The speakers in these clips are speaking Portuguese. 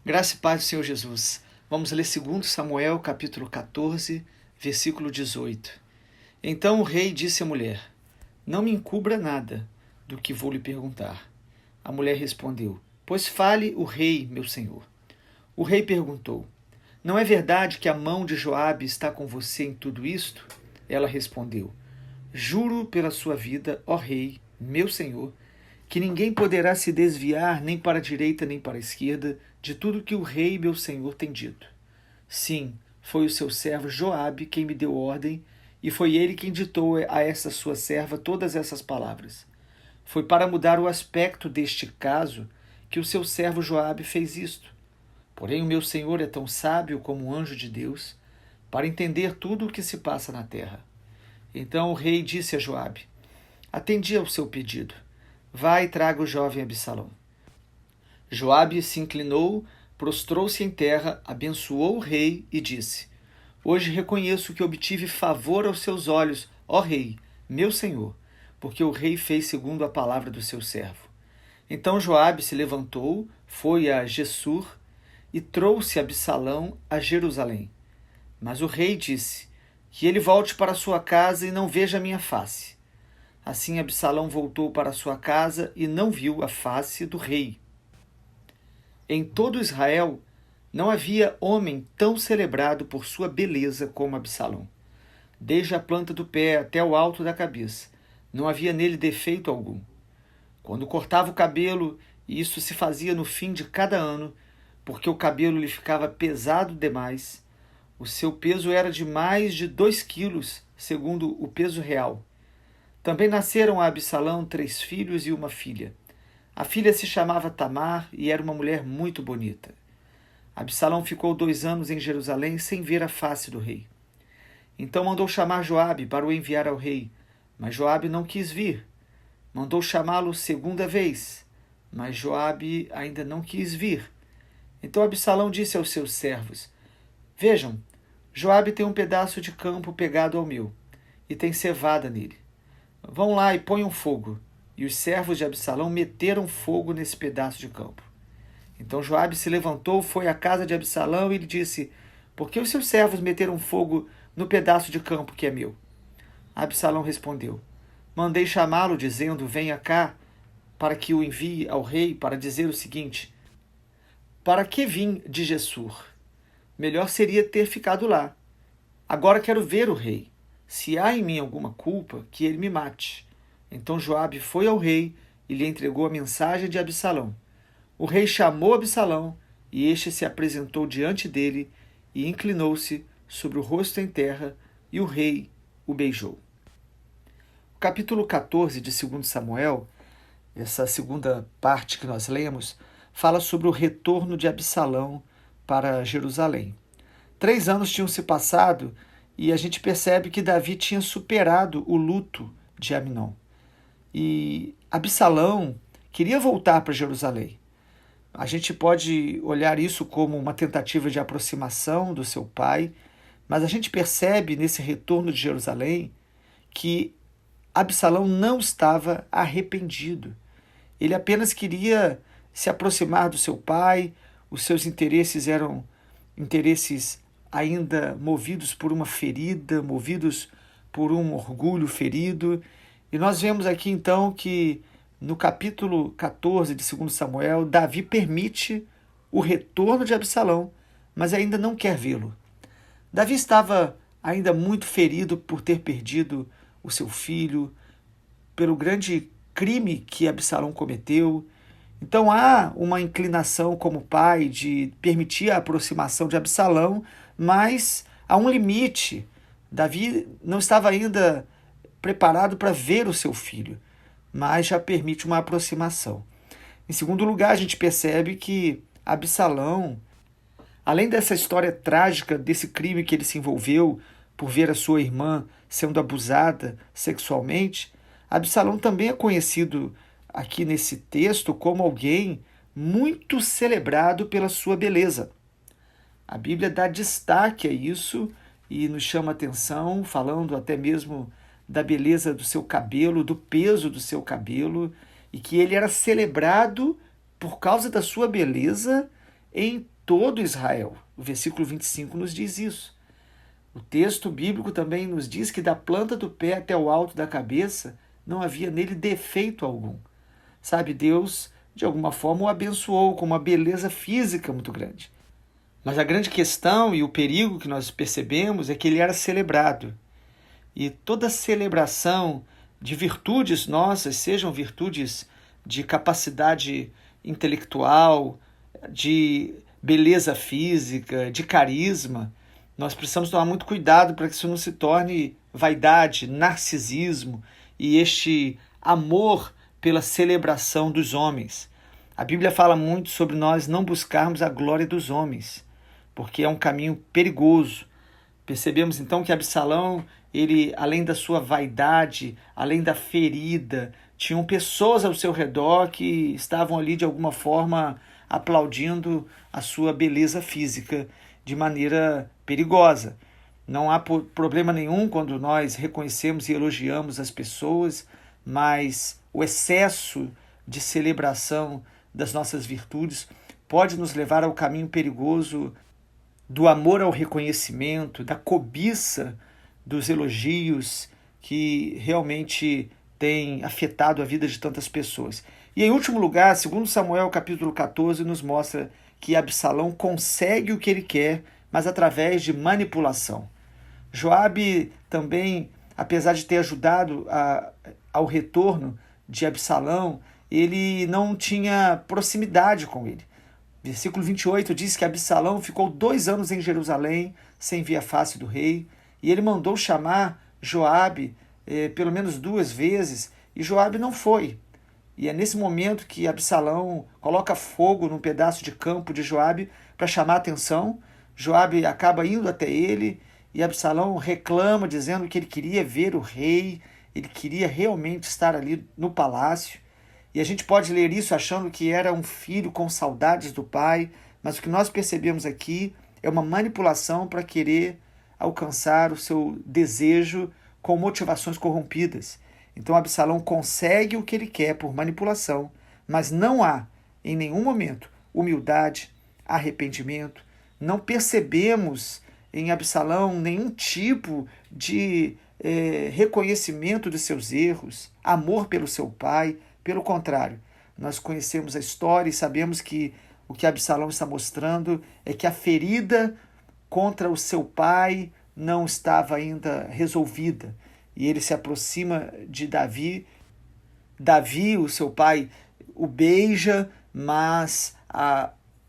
Graça e paz do Senhor Jesus. Vamos ler 2 Samuel, capítulo 14, versículo 18. Então o rei disse à mulher: Não me encubra nada do que vou lhe perguntar. A mulher respondeu: Pois fale o rei, meu senhor. O rei perguntou: Não é verdade que a mão de Joabe está com você em tudo isto? Ela respondeu: Juro pela sua vida, ó rei, meu senhor, que ninguém poderá se desviar nem para a direita nem para a esquerda de tudo que o rei meu senhor tem dito. Sim, foi o seu servo Joabe quem me deu ordem, e foi ele quem ditou a essa sua serva todas essas palavras. Foi para mudar o aspecto deste caso que o seu servo Joabe fez isto. Porém o meu senhor é tão sábio como um anjo de Deus para entender tudo o que se passa na terra. Então o rei disse a Joabe: Atendi ao seu pedido. Vá e traga o jovem Absalão. Joabe se inclinou, prostrou-se em terra, abençoou o rei e disse: Hoje reconheço que obtive favor aos seus olhos, ó rei, meu senhor, porque o rei fez segundo a palavra do seu servo. Então Joabe se levantou, foi a Gessur e trouxe Absalão a Jerusalém. Mas o rei disse: Que ele volte para sua casa e não veja a minha face. Assim Absalão voltou para sua casa e não viu a face do rei. Em todo Israel não havia homem tão celebrado por sua beleza como Absalão. Desde a planta do pé até o alto da cabeça, não havia nele defeito algum. Quando cortava o cabelo, e isso se fazia no fim de cada ano, porque o cabelo lhe ficava pesado demais, o seu peso era de mais de 2 quilos, segundo o peso real. Também nasceram a Absalão 3 filhos e uma filha. A filha se chamava Tamar e era uma mulher muito bonita. Absalão ficou 2 anos em Jerusalém sem ver a face do rei. Então mandou chamar Joabe para o enviar ao rei, mas Joabe não quis vir. Mandou chamá-lo segunda vez, mas Joabe ainda não quis vir. Então Absalão disse aos seus servos: Vejam, Joabe tem um pedaço de campo pegado ao meu, e tem cevada nele. Vão lá e ponham fogo. E os servos de Absalão meteram fogo nesse pedaço de campo. Então Joabe se levantou, foi à casa de Absalão e lhe disse: Por que os seus servos meteram fogo no pedaço de campo que é meu? Absalão respondeu: Mandei chamá-lo, dizendo: Venha cá, para que o envie ao rei para dizer o seguinte: Para que vim de Gessur? Melhor seria ter ficado lá. Agora quero ver o rei. Se há em mim alguma culpa, que ele me mate. Então Joabe foi ao rei e lhe entregou a mensagem de Absalão. O rei chamou Absalão, e este se apresentou diante dele e inclinou-se sobre o rosto em terra, e o rei o beijou. O capítulo 14 de 2 Samuel, essa segunda parte que nós lemos, fala sobre o retorno de Absalão para Jerusalém. 3 anos tinham se passado e a gente percebe que Davi tinha superado o luto de Amnon. E Absalão queria voltar para Jerusalém. A gente pode olhar isso como uma tentativa de aproximação do seu pai, mas a gente percebe nesse retorno de Jerusalém que Absalão não estava arrependido. Ele apenas queria se aproximar do seu pai, os seus interesses eram interesses ainda movidos por uma ferida, movidos por um orgulho ferido. E nós vemos aqui então que no capítulo 14 de 2 Samuel, Davi permite o retorno de Absalão, mas ainda não quer vê-lo. Davi estava ainda muito ferido por ter perdido o seu filho, pelo grande crime que Absalão cometeu. Então há uma inclinação como pai de permitir a aproximação de Absalão, mas há um limite. Davi não estava ainda preparado para ver o seu filho, mas já permite uma aproximação. Em segundo lugar, a gente percebe que Absalão, além dessa história trágica desse crime que ele se envolveu por ver a sua irmã sendo abusada sexualmente, Absalão também é conhecido aqui nesse texto como alguém muito celebrado pela sua beleza. A Bíblia dá destaque a isso e nos chama a atenção, falando até mesmo da beleza do seu cabelo, do peso do seu cabelo, e que ele era celebrado por causa da sua beleza em todo Israel. O versículo 25 nos diz isso. O texto bíblico também nos diz que da planta do pé até o alto da cabeça não havia nele defeito algum. Sabe, Deus, de alguma forma, o abençoou com uma beleza física muito grande. Mas a grande questão e o perigo que nós percebemos é que ele era celebrado. E toda celebração de virtudes nossas, sejam virtudes de capacidade intelectual, de beleza física, de carisma, nós precisamos tomar muito cuidado para que isso não se torne vaidade, narcisismo e este amor pela celebração dos homens. A Bíblia fala muito sobre nós não buscarmos a glória dos homens, porque é um caminho perigoso. Percebemos então que Absalão, ele, além da sua vaidade, além da ferida, tinham pessoas ao seu redor que estavam ali de alguma forma aplaudindo a sua beleza física de maneira perigosa. Não há problema nenhum quando nós reconhecemos e elogiamos as pessoas, mas o excesso de celebração das nossas virtudes pode nos levar ao caminho perigoso do amor ao reconhecimento, da cobiça dos elogios que realmente tem afetado a vida de tantas pessoas. E em último lugar, segundo Samuel capítulo 14, nos mostra que Absalão consegue o que ele quer, mas através de manipulação. Joabe também, apesar de ter ajudado ao retorno de Absalão, ele não tinha proximidade com ele. Versículo 28 diz que Absalão ficou 2 anos em Jerusalém, sem ver a face do rei, e ele mandou chamar Joabe pelo menos 2 vezes, e Joabe não foi. E é nesse momento que Absalão coloca fogo num pedaço de campo de Joabe para chamar a atenção. Joabe acaba indo até ele e Absalão reclama, dizendo que ele queria ver o rei, ele queria realmente estar ali no palácio. E a gente pode ler isso achando que era um filho com saudades do pai, mas o que nós percebemos aqui é uma manipulação para querer alcançar o seu desejo com motivações corrompidas. Então Absalão consegue o que ele quer por manipulação, mas não há, em nenhum momento, humildade, arrependimento. Não percebemos em Absalão nenhum tipo de reconhecimento de seus erros, amor pelo seu pai. Pelo contrário, nós conhecemos a história e sabemos que o que Absalão está mostrando é que a ferida contra o seu pai não estava ainda resolvida. E ele se aproxima de Davi. Davi, o seu pai, o beija, mas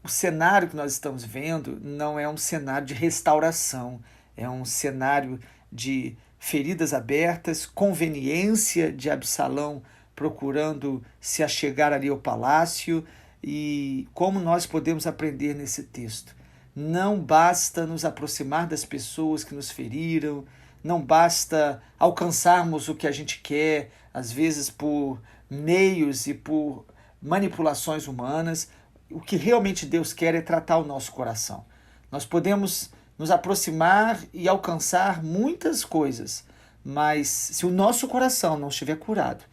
o cenário que nós estamos vendo não é um cenário de restauração, é um cenário de feridas abertas, conveniência de Absalão procurando se achegar ali ao palácio. E como nós podemos aprender nesse texto? Não basta nos aproximar das pessoas que nos feriram, não basta alcançarmos o que a gente quer, às vezes por meios e por manipulações humanas. O que realmente Deus quer é tratar o nosso coração. Nós podemos nos aproximar e alcançar muitas coisas, mas se o nosso coração não estiver curado,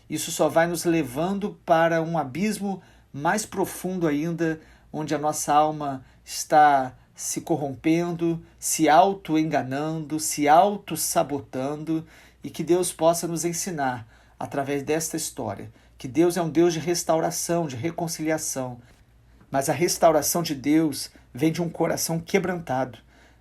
isso só vai nos levando para um abismo mais profundo ainda, onde a nossa alma está se corrompendo, se auto-enganando, se auto-sabotando, e que Deus possa nos ensinar, através desta história, que Deus é um Deus de restauração, de reconciliação, mas a restauração de Deus vem de um coração quebrantado.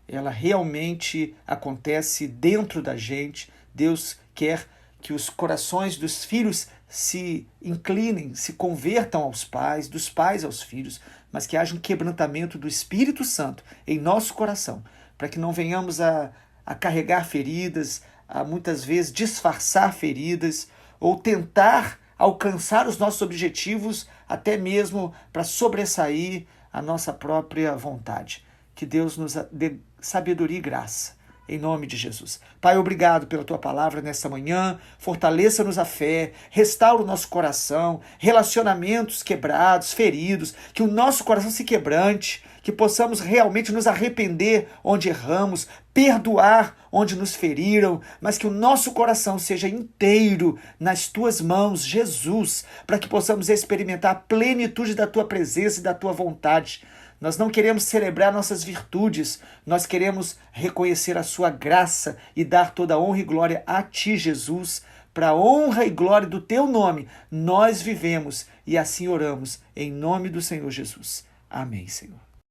Ela realmente acontece dentro da gente. Deus quer que os corações dos filhos se inclinem, se convertam aos pais, dos pais aos filhos, mas que haja um quebrantamento do Espírito Santo em nosso coração, para que não venhamos a carregar feridas, a muitas vezes disfarçar feridas, ou tentar alcançar os nossos objetivos, até mesmo para sobressair a nossa própria vontade. Que Deus nos dê sabedoria e graça, em nome de Jesus. Pai, obrigado pela Tua palavra nesta manhã, fortaleça-nos a fé, restaura o nosso coração, relacionamentos quebrados, feridos, que o nosso coração se quebrante, que possamos realmente nos arrepender onde erramos, perdoar onde nos feriram, mas que o nosso coração seja inteiro nas tuas mãos, Jesus, para que possamos experimentar a plenitude da tua presença e da tua vontade. Nós não queremos celebrar nossas virtudes, nós queremos reconhecer a sua graça e dar toda a honra e glória a ti, Jesus. Para a honra e glória do teu nome, nós vivemos e assim oramos, em nome do Senhor Jesus. Amém, Senhor.